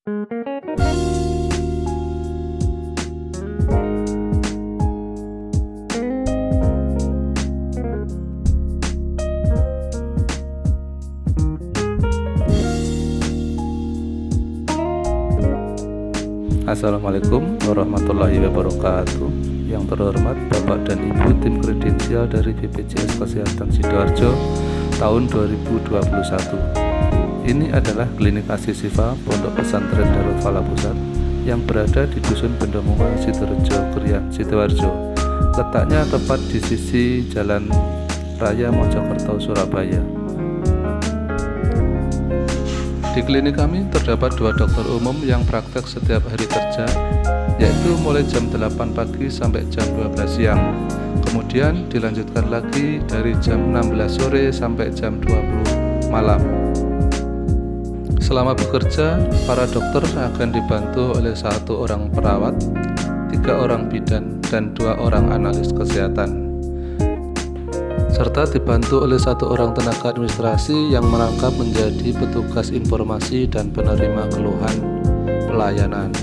Assalamualaikum warahmatullahi wabarakatuh. Yang terhormat Bapak dan Ibu tim kredensial dari BPJS Kesehatan Sidoarjo tahun 2021. Ini adalah klinik Asisifa Pondok Pesantren Darul Falah Pusat yang berada di Dusun Bendomungan, Sidorejo, Krian, Sidoarjo. Letaknya tepat di sisi Jalan Raya Mojokerto, Surabaya. Di klinik kami terdapat 2 dokter umum yang praktek setiap hari kerja, yaitu mulai jam 8 pagi sampai jam 12 siang. Kemudian dilanjutkan lagi dari jam 16 sore sampai jam 20 malam. Selama bekerja, para dokter akan dibantu oleh 1 orang perawat, 3 orang bidan, dan 2 orang analis kesehatan, serta dibantu oleh 1 orang tenaga administrasi yang merangkap menjadi petugas informasi dan penerima keluhan pelayanan.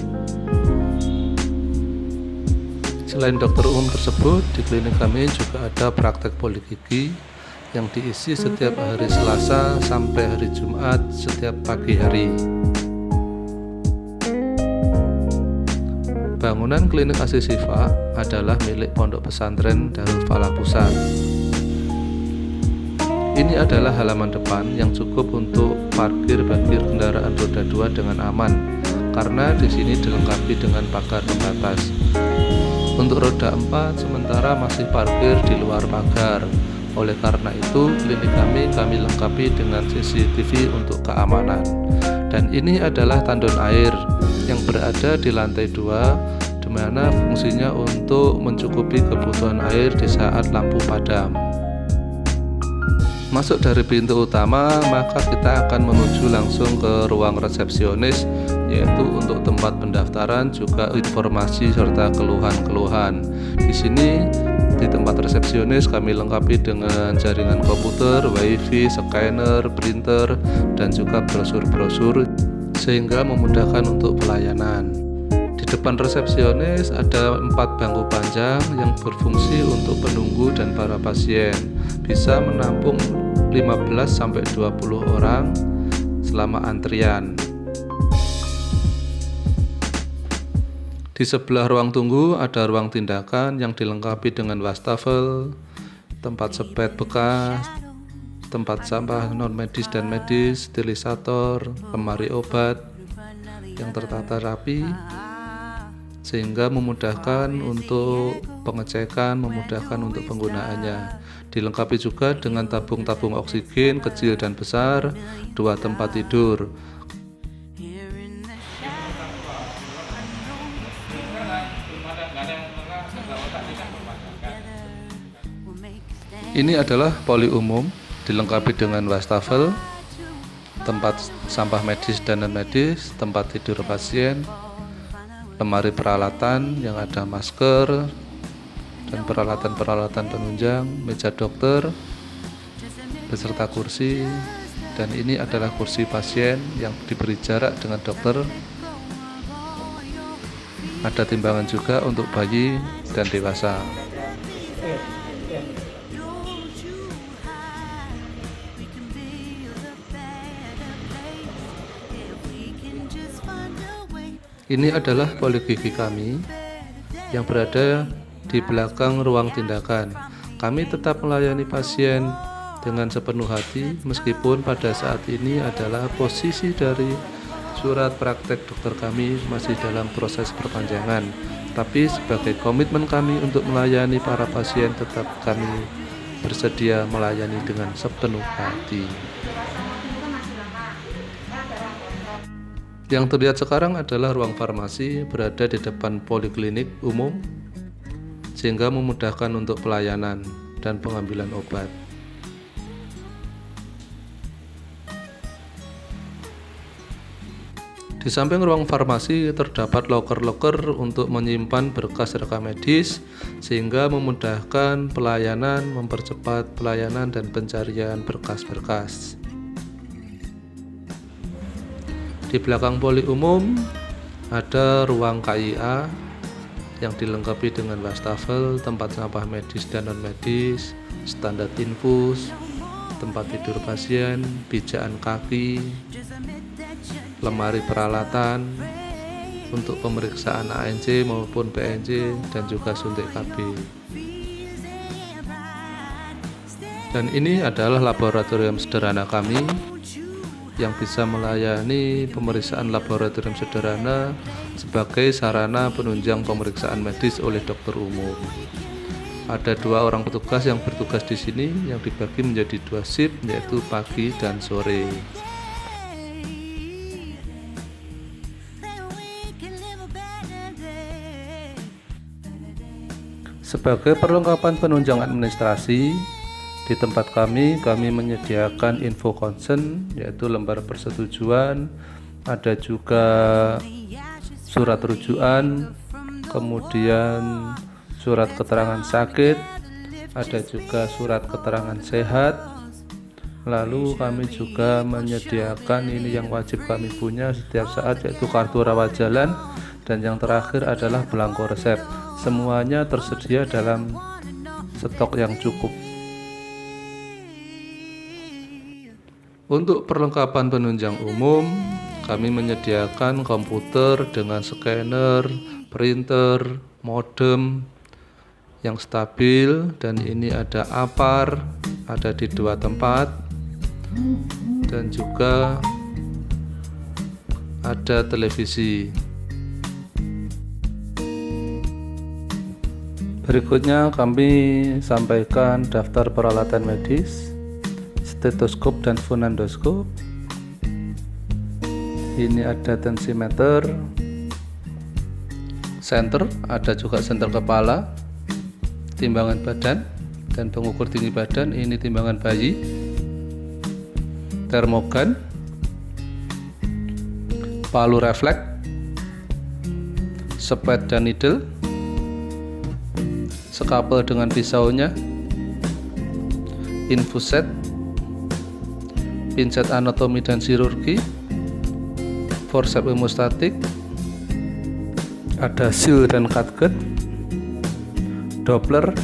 Selain dokter umum tersebut, di klinik kami juga ada praktek poligigi yang diisi setiap hari Selasa sampai hari Jumat setiap pagi hari. Bangunan klinik Asisifa adalah milik Pondok Pesantren Darul Falah Pusat. Ini adalah halaman depan yang cukup untuk parkir bagi kendaraan roda 2 dengan aman, karena di sini dilengkapi dengan pagar pembatas. Untuk roda 4 sementara masih parkir di luar pagar. Oleh karena itu, klinik kami lengkapi dengan CCTV untuk keamanan. Dan ini adalah tandon air yang berada di lantai 2, di mana fungsinya untuk mencukupi kebutuhan air di saat lampu padam. Masuk dari pintu utama, maka kita akan menuju langsung ke ruang resepsionis, yaitu untuk tempat pendaftaran, juga informasi serta keluhan-keluhan. Di sini di tempat resepsionis kami lengkapi dengan jaringan komputer, wifi, scanner, printer, dan juga brosur-brosur sehingga memudahkan untuk pelayanan. Di depan resepsionis ada 4 bangku panjang yang berfungsi untuk penunggu dan para pasien. Bisa menampung 15-20 orang selama antrian. Di sebelah ruang tunggu ada ruang tindakan yang dilengkapi dengan wastafel, tempat sepet bekas, tempat sampah non-medis dan medis, sterilisator, lemari obat yang tertata rapi sehingga memudahkan untuk pengecekan, memudahkan untuk penggunaannya. Dilengkapi juga dengan tabung-tabung oksigen kecil dan besar, 2 tempat tidur. Ini adalah poli umum, dilengkapi dengan wastafel, tempat sampah medis dan non-medis, tempat tidur pasien, lemari peralatan yang ada masker dan peralatan-peralatan penunjang, meja dokter beserta kursi, dan ini adalah kursi pasien yang diberi jarak dengan dokter. Ada timbangan juga untuk bayi dan dewasa. Ini adalah poligigi kami yang berada di belakang ruang tindakan. Kami tetap melayani pasien dengan sepenuh hati, meskipun pada saat ini adalah posisi dari surat praktek dokter kami masih dalam proses perpanjangan. Tapi sebagai komitmen kami untuk melayani para pasien, tetap kami bersedia melayani dengan sepenuh hati. Yang terlihat sekarang adalah ruang farmasi berada di depan poliklinik umum, sehingga memudahkan untuk pelayanan dan pengambilan obat. Di samping ruang farmasi terdapat loker-loker untuk menyimpan berkas rekam medis, sehingga memudahkan pelayanan, mempercepat pelayanan dan pencarian berkas-berkas. Di Di belakang poli umum ada ruang KIA yang dilengkapi dengan wastafel, tempat sampah medis dan non medis, standar infus, tempat tidur pasien, pijakan kaki, lemari peralatan untuk pemeriksaan ANC maupun PNC, dan juga suntik KB. Dan ini adalah laboratorium sederhana kami yang bisa melayani pemeriksaan laboratorium sederhana sebagai sarana penunjang pemeriksaan medis oleh dokter umum. Ada 2 orang petugas yang bertugas di sini yang dibagi menjadi 2 shift, yaitu pagi dan sore. Sebagai perlengkapan penunjang administrasi, di tempat kami menyediakan info konsen, yaitu lembar persetujuan, ada juga surat rujukan, kemudian surat keterangan sakit, ada juga surat keterangan sehat. Lalu kami juga menyediakan ini yang wajib kami punya setiap saat, yaitu kartu rawat jalan, dan yang terakhir adalah belangko resep. Semuanya tersedia dalam stok yang cukup. Untuk perlengkapan penunjang umum, kami menyediakan komputer dengan scanner, printer, modem yang stabil, dan ini ada APAR, ada di 2 tempat, dan juga ada televisi. Berikutnya kami sampaikan daftar peralatan medis, stetoskop dan fonendoskop. Ini ada tensimeter, senter, ada juga senter kepala, timbangan badan dan pengukur tinggi badan, ini timbangan bayi, termogan, palu refleks, spet dan needle, skapel dengan pisaunya, infuset, pinset anatomi dan chirurgi, forceps hemostatik, ada seal dan catgut, Doppler,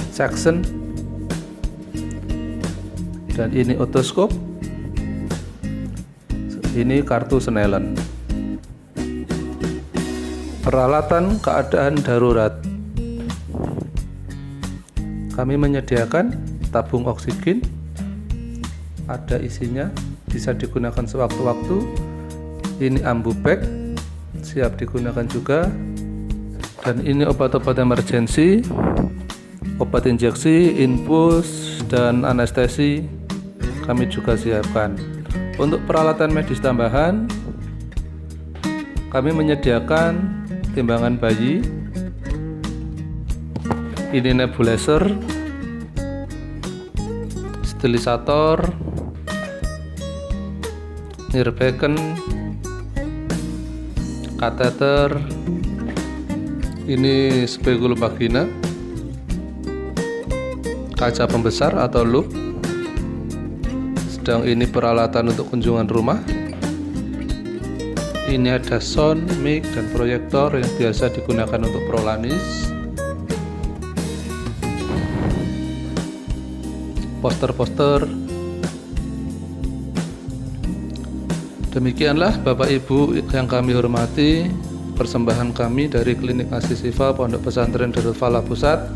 section, dan ini otoskop, ini kartu Snellen. Peralatan keadaan darurat, kami menyediakan tabung oksigen, ada isinya, bisa digunakan sewaktu-waktu. Ini ambu bag, siap digunakan juga. Dan ini obat-obat emergensi, obat injeksi, infus, dan anestesi kami juga siapkan. Untuk peralatan medis tambahan, kami menyediakan timbangan bayi, ini nebulizer, sterilisator, nirbecken, kateter, ini spegul vagina, kaca pembesar atau loop, sedang ini peralatan untuk kunjungan rumah. Ini ada sound, mic, dan proyektor yang biasa digunakan untuk prolanis. Poster-poster. Demikianlah Bapak Ibu yang kami hormati, persembahan kami dari Klinik Asi Sifa Pondok Pesantren Darul Falah Pusat.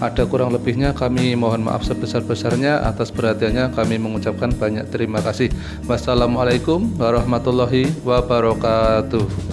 Ada kurang lebihnya kami mohon maaf sebesar-besarnya. Atas perhatiannya kami mengucapkan banyak terima kasih. Wassalamualaikum warahmatullahi wabarakatuh.